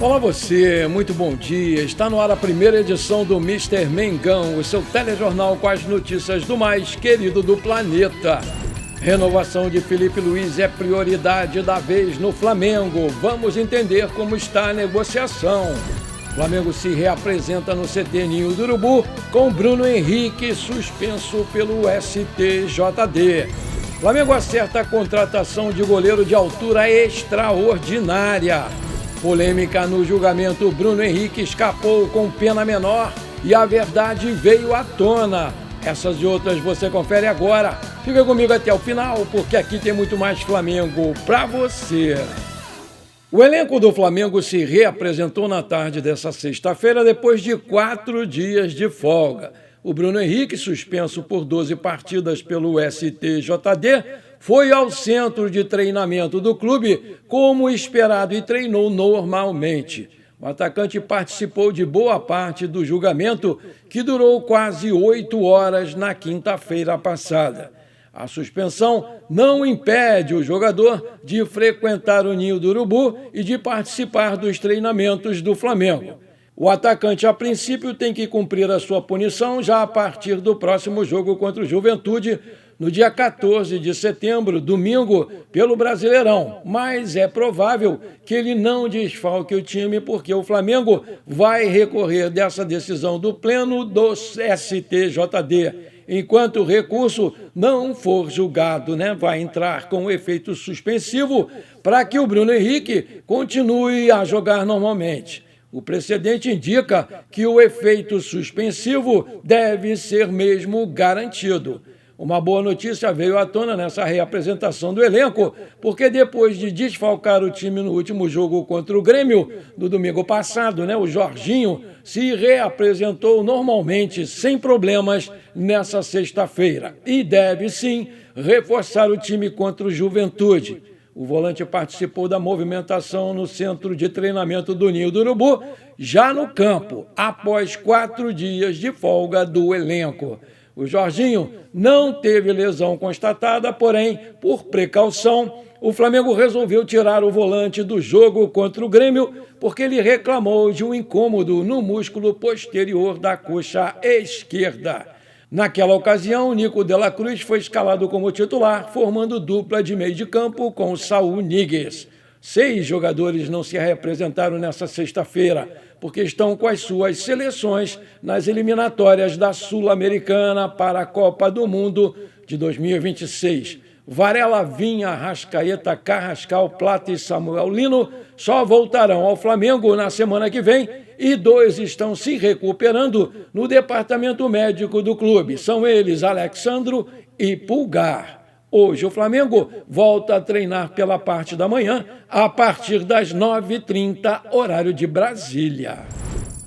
Olá você, muito bom dia. Está no ar a primeira edição do Mister Mengão, o seu telejornal com as notícias do mais querido do planeta. Renovação de Felipe Luiz é prioridade da vez no Flamengo. Vamos entender como está a negociação. Flamengo se reapresenta no CT Ninho do Urubu com Bruno Henrique suspenso pelo STJD. Flamengo acerta a contratação de goleiro de altura extraordinária. Polêmica no julgamento, Bruno Henrique escapou com pena menor e a verdade veio à tona. Essas e outras você confere agora. Fica comigo até o final, porque aqui tem muito mais Flamengo pra você. O elenco do Flamengo se reapresentou na tarde dessa sexta-feira depois de 4 dias de folga. O Bruno Henrique, suspenso por 12 partidas pelo STJD, foi ao centro de treinamento do clube como esperado e treinou normalmente. O atacante participou de boa parte do julgamento, que durou quase 8 horas na quinta-feira passada. A suspensão não impede o jogador de frequentar o Ninho do Urubu e de participar dos treinamentos do Flamengo. O atacante, a princípio, tem que cumprir a sua punição já a partir do próximo jogo contra o Juventude, no dia 14 de setembro, domingo, pelo Brasileirão. Mas é provável que ele não desfalque o time, porque o Flamengo vai recorrer dessa decisão do Pleno do STJD. Enquanto o recurso não for julgado, vai entrar com efeito suspensivo para que o Bruno Henrique continue a jogar normalmente. O precedente indica que o efeito suspensivo deve ser mesmo garantido. Uma boa notícia veio à tona nessa reapresentação do elenco, porque depois de desfalcar o time no último jogo contra o Grêmio, no domingo passado, o Jorginho se reapresentou normalmente, sem problemas, nessa sexta-feira. E deve, sim, reforçar o time contra o Juventude. O volante participou da movimentação no centro de treinamento do Ninho do Urubu, já no campo, após 4 dias de folga do elenco. O Jorginho não teve lesão constatada, porém, por precaução, o Flamengo resolveu tirar o volante do jogo contra o Grêmio porque ele reclamou de um incômodo no músculo posterior da coxa esquerda. Naquela ocasião, Nico de la Cruz foi escalado como titular, formando dupla de meio de campo com Saúl Ñíguez. 6 jogadores não se representaram nessa sexta-feira, porque estão com as suas seleções nas eliminatórias da Sul-Americana para a Copa do Mundo de 2026. Varela, Vinha, Arrascaeta, Carrascal, Plata e Samuel Lino só voltarão ao Flamengo na semana que vem e 2 estão se recuperando no departamento médico do clube. São eles Alexandro e Pulgar. Hoje o Flamengo volta a treinar pela parte da manhã a partir das 9h30, horário de Brasília.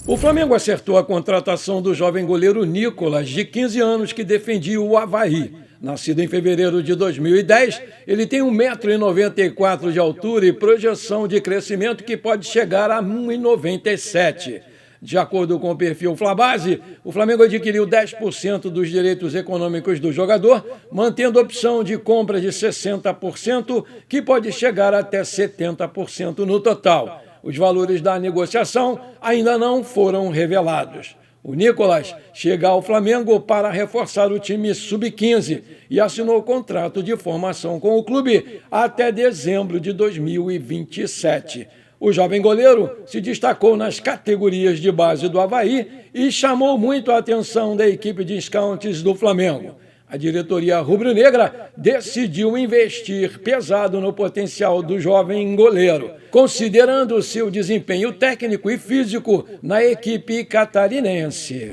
O Flamengo acertou a contratação do jovem goleiro Nicolas, de 15 anos, que defendia o Avaí. Nascido em fevereiro de 2010, ele tem 1,94 m de altura e projeção de crescimento que pode chegar a 1,97 m. De acordo com o perfil Flabase, o Flamengo adquiriu 10% dos direitos econômicos do jogador, mantendo a opção de compra de 60%, que pode chegar até 70% no total. Os valores da negociação ainda não foram revelados. O Nicolas chega ao Flamengo para reforçar o time sub-15 e assinou contrato de formação com o clube até dezembro de 2027. O jovem goleiro se destacou nas categorias de base do Avaí e chamou muito a atenção da equipe de scouts do Flamengo. A diretoria rubro-negra decidiu investir pesado no potencial do jovem goleiro, considerando seu desempenho técnico e físico na equipe catarinense.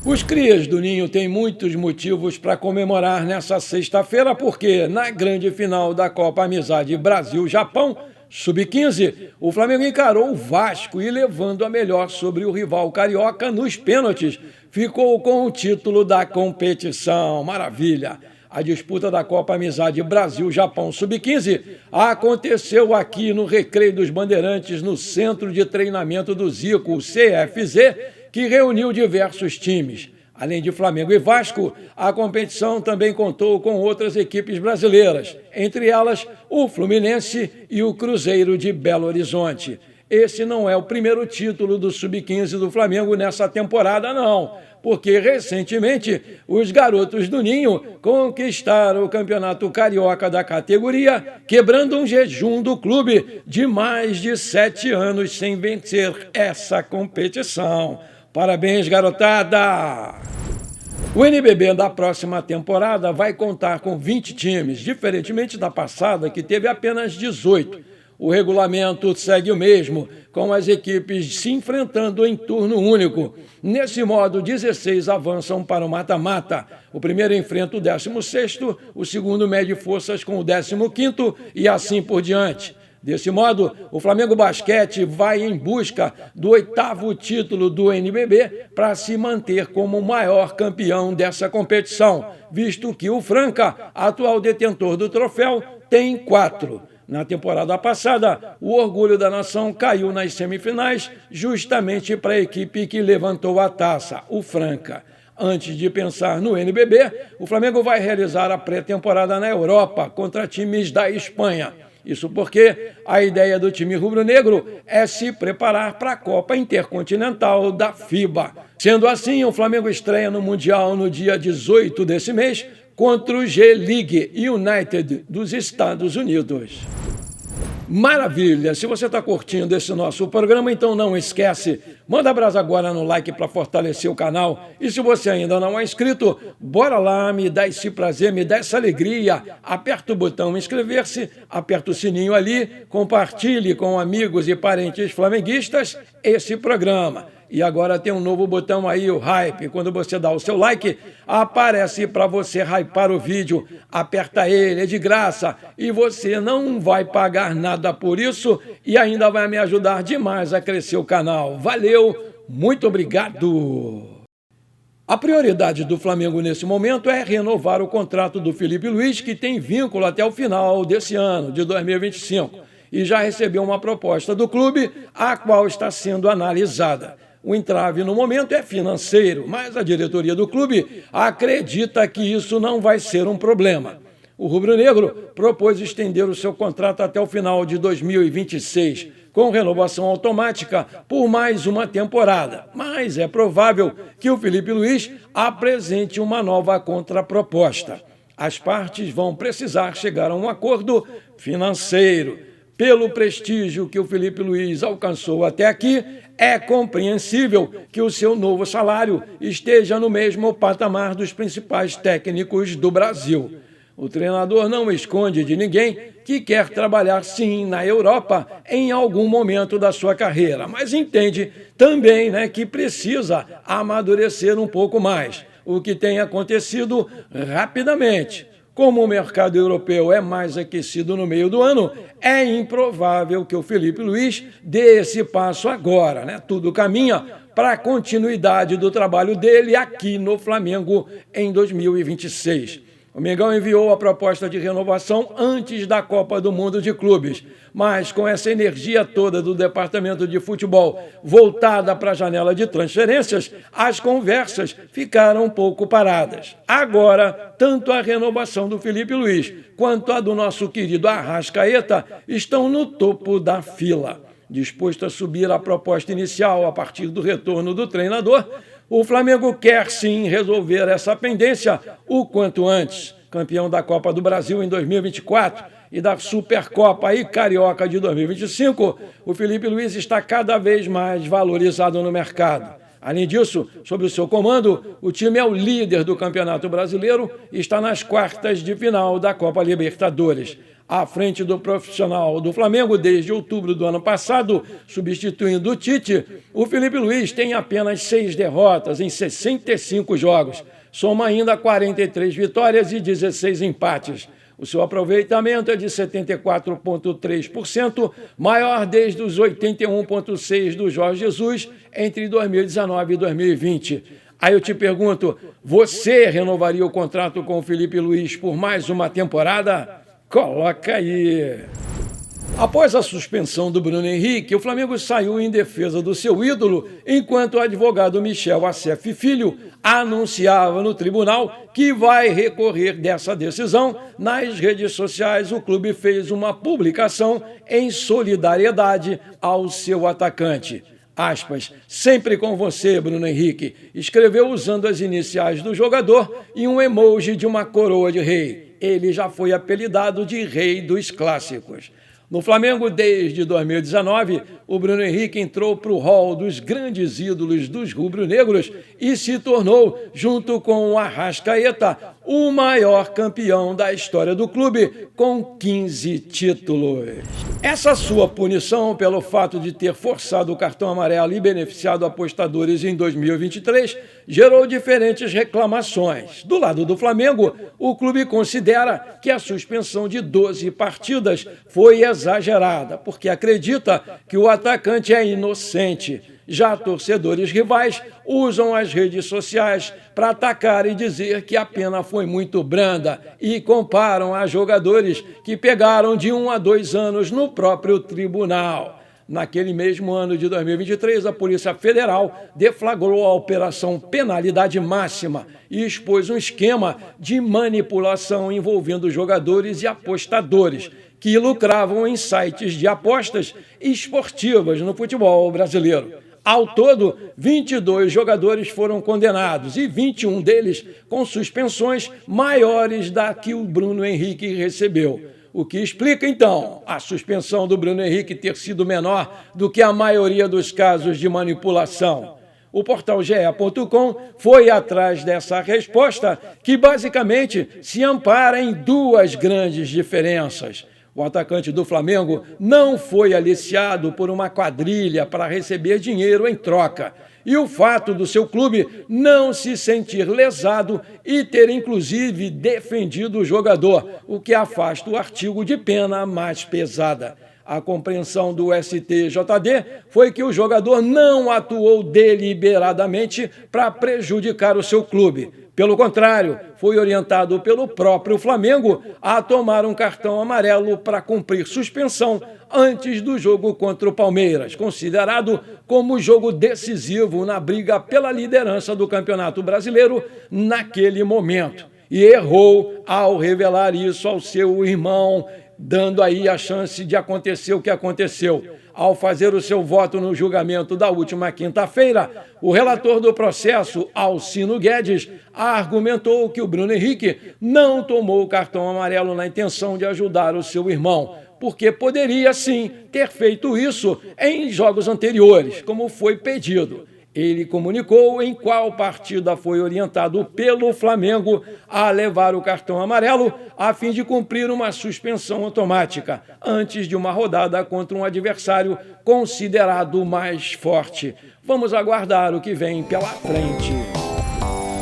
Os crias do Ninho têm muitos motivos para comemorar nessa sexta-feira, porque na grande final da Copa Amizade Brasil-Japão, Sub-15, o Flamengo encarou o Vasco e, levando a melhor sobre o rival carioca nos pênaltis, ficou com o título da competição. Maravilha! A disputa da Copa Amizade Brasil-Japão Sub-15 aconteceu aqui no Recreio dos Bandeirantes, no Centro de Treinamento do Zico, o CFZ, que reuniu diversos times. Além de Flamengo e Vasco, a competição também contou com outras equipes brasileiras, entre elas o Fluminense e o Cruzeiro de Belo Horizonte. esse não é o primeiro título do Sub-15 do Flamengo nessa temporada, não, porque recentemente os garotos do Ninho conquistaram o Campeonato Carioca da categoria, quebrando um jejum do clube de mais de 7 anos sem vencer essa competição. Parabéns, garotada! O NBB da próxima temporada vai contar com 20 times, diferentemente da passada, que teve apenas 18. O regulamento segue o mesmo, com as equipes se enfrentando em turno único. Nesse modo, 16 avançam para o mata-mata. O primeiro enfrenta o 16º, o segundo mede forças com o 15º e assim por diante. Desse modo, o Flamengo Basquete vai em busca do 8º título do NBB para se manter como o maior campeão dessa competição, visto que o Franca, atual detentor do troféu, tem 4. Na temporada passada, o Orgulho da Nação caiu nas semifinais justamente para a equipe que levantou a taça, o Franca. Antes de pensar no NBB, o Flamengo vai realizar a pré-temporada na Europa contra times da Espanha. Isso porque a ideia do time rubro-negro é se preparar para a Copa Intercontinental da FIBA. Sendo assim, o Flamengo estreia no Mundial no dia 18 desse mês contra o G-League United dos Estados Unidos. Maravilha! Se você está curtindo esse nosso programa, então não esquece, manda brasa agora no like para fortalecer o canal. E se você ainda não é inscrito, bora lá, me dá esse prazer, me dá essa alegria. Aperta o botão inscrever-se, aperta o sininho ali, compartilhe com amigos e parentes flamenguistas esse programa. E agora tem um novo botão aí, o hype. Quando você dá o seu like, aparece para você hypar o vídeo. Aperta ele, é de graça. E você não vai pagar nada por isso e ainda vai me ajudar demais a crescer o canal. Valeu, muito obrigado! A prioridade do Flamengo nesse momento é renovar o contrato do Felipe Luiz, que tem vínculo até o final desse ano, de 2025. E já recebeu uma proposta do clube, a qual está sendo analisada. O entrave no momento é financeiro, mas a diretoria do clube acredita que isso não vai ser um problema. O rubro-negro propôs estender o seu contrato até o final de 2026, com renovação automática por mais uma temporada. Mas é provável que o Felipe Luiz apresente uma nova contraproposta. As partes vão precisar chegar a um acordo financeiro. Pelo prestígio que o Felipe Luiz alcançou até aqui, é compreensível que o seu novo salário esteja no mesmo patamar dos principais técnicos do Brasil. O treinador não esconde de ninguém que quer trabalhar sim na Europa em algum momento da sua carreira, mas entende também, que precisa amadurecer um pouco mais, o que tem acontecido rapidamente. Como o mercado europeu é mais aquecido no meio do ano, é improvável que o Felipe Luiz dê esse passo agora. Tudo caminha para a continuidade do trabalho dele aqui no Flamengo em 2026. O Mengão enviou a proposta de renovação antes da Copa do Mundo de Clubes, mas com essa energia toda do departamento de futebol voltada para a janela de transferências, as conversas ficaram um pouco paradas. Agora, tanto a renovação do Felipe Luiz quanto a do nosso querido Arrascaeta estão no topo da fila. Disposto a subir a proposta inicial a partir do retorno do treinador, o Flamengo quer sim resolver essa pendência o quanto antes. Campeão da Copa do Brasil em 2024 e da Supercopa e Carioca de 2025, o Felipe Luiz está cada vez mais valorizado no mercado. Além disso, sob o seu comando, o time é o líder do Campeonato Brasileiro e está nas quartas de final da Copa Libertadores. À frente do profissional do Flamengo desde outubro do ano passado, substituindo o Tite, o Felipe Luiz tem apenas 6 derrotas em 65 jogos. Soma ainda 43 vitórias e 16 empates. O seu aproveitamento é de 74,3%, maior desde os 81,6% do Jorge Jesus entre 2019 e 2020. Aí eu te pergunto, você renovaria o contrato com o Felipe Luiz por mais uma temporada? Coloca aí! Após a suspensão do Bruno Henrique, o Flamengo saiu em defesa do seu ídolo, enquanto o advogado Michel Acef Filho anunciava no tribunal que vai recorrer dessa decisão. Nas redes sociais, o clube fez uma publicação em solidariedade ao seu atacante. Aspas, sempre com você, Bruno Henrique, escreveu usando as iniciais do jogador e um emoji de uma coroa de rei. Ele já foi apelidado de Rei dos Clássicos. No Flamengo, desde 2019, o Bruno Henrique entrou para o hall dos grandes ídolos dos rubro-negros e se tornou, junto com o Arrascaeta, o maior campeão da história do clube, com 15 títulos. Essa sua punição pelo fato de ter forçado o cartão amarelo e beneficiado apostadores em 2023 gerou diferentes reclamações. Do lado do Flamengo, o clube considera que a suspensão de 12 partidas foi exagerada, porque acredita que o atacante é inocente. Já torcedores rivais usam as redes sociais para atacar e dizer que a pena foi muito branda e comparam a jogadores que pegaram de 1 a 2 anos no próprio tribunal. Naquele mesmo ano de 2023, a Polícia Federal deflagrou a Operação Penalidade Máxima e expôs um esquema de manipulação envolvendo jogadores e apostadores que lucravam em sites de apostas esportivas no futebol brasileiro. Ao todo, 22 jogadores foram condenados e 21 deles com suspensões maiores da que o Bruno Henrique recebeu. O que explica, então, a suspensão do Bruno Henrique ter sido menor do que a maioria dos casos de manipulação. O portal GE.com foi atrás dessa resposta, que basicamente se ampara em duas grandes diferenças. O atacante do Flamengo não foi aliciado por uma quadrilha para receber dinheiro em troca. E o fato do seu clube não se sentir lesado e ter, inclusive, defendido o jogador, o que afasta o artigo de pena mais pesada. A compreensão do STJD foi que o jogador não atuou deliberadamente para prejudicar o seu clube. Pelo contrário, foi orientado pelo próprio Flamengo a tomar um cartão amarelo para cumprir suspensão antes do jogo contra o Palmeiras, considerado como jogo decisivo na briga pela liderança do Campeonato Brasileiro naquele momento. E errou ao revelar isso ao seu irmão, dando aí a chance de acontecer o que aconteceu. Ao fazer o seu voto no julgamento da última quinta-feira, o relator do processo, Alcino Guedes, argumentou que o Bruno Henrique não tomou o cartão amarelo na intenção de ajudar o seu irmão, porque poderia, sim, ter feito isso em jogos anteriores, como foi pedido. Ele comunicou em qual partida foi orientado pelo Flamengo a levar o cartão amarelo a fim de cumprir uma suspensão automática antes de uma rodada contra um adversário considerado mais forte. Vamos aguardar o que vem pela frente.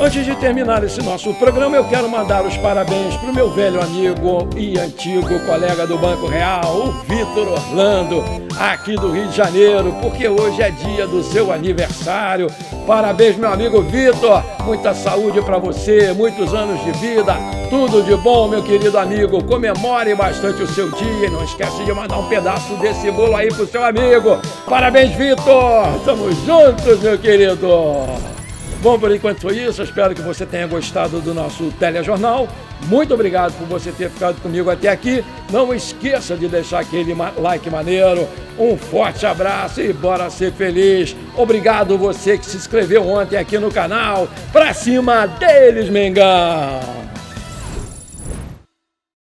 Antes de terminar esse nosso programa, eu quero mandar os parabéns para o meu velho amigo e antigo colega do Banco Real, o Vitor Orlando, aqui do Rio de Janeiro, porque hoje é dia do seu aniversário. Parabéns, meu amigo Vitor, muita saúde para você, muitos anos de vida, tudo de bom, meu querido amigo. Comemore bastante o seu dia e não esquece de mandar um pedaço desse bolo aí pro seu amigo. Parabéns, Vitor! Tamo juntos, meu querido! Bom, por enquanto foi isso. Eu espero que você tenha gostado do nosso telejornal. Muito obrigado por você ter ficado comigo até aqui. Não esqueça de deixar aquele like maneiro. Um forte abraço e bora ser feliz. Obrigado você que se inscreveu ontem aqui no canal. Pra cima deles, Mengão!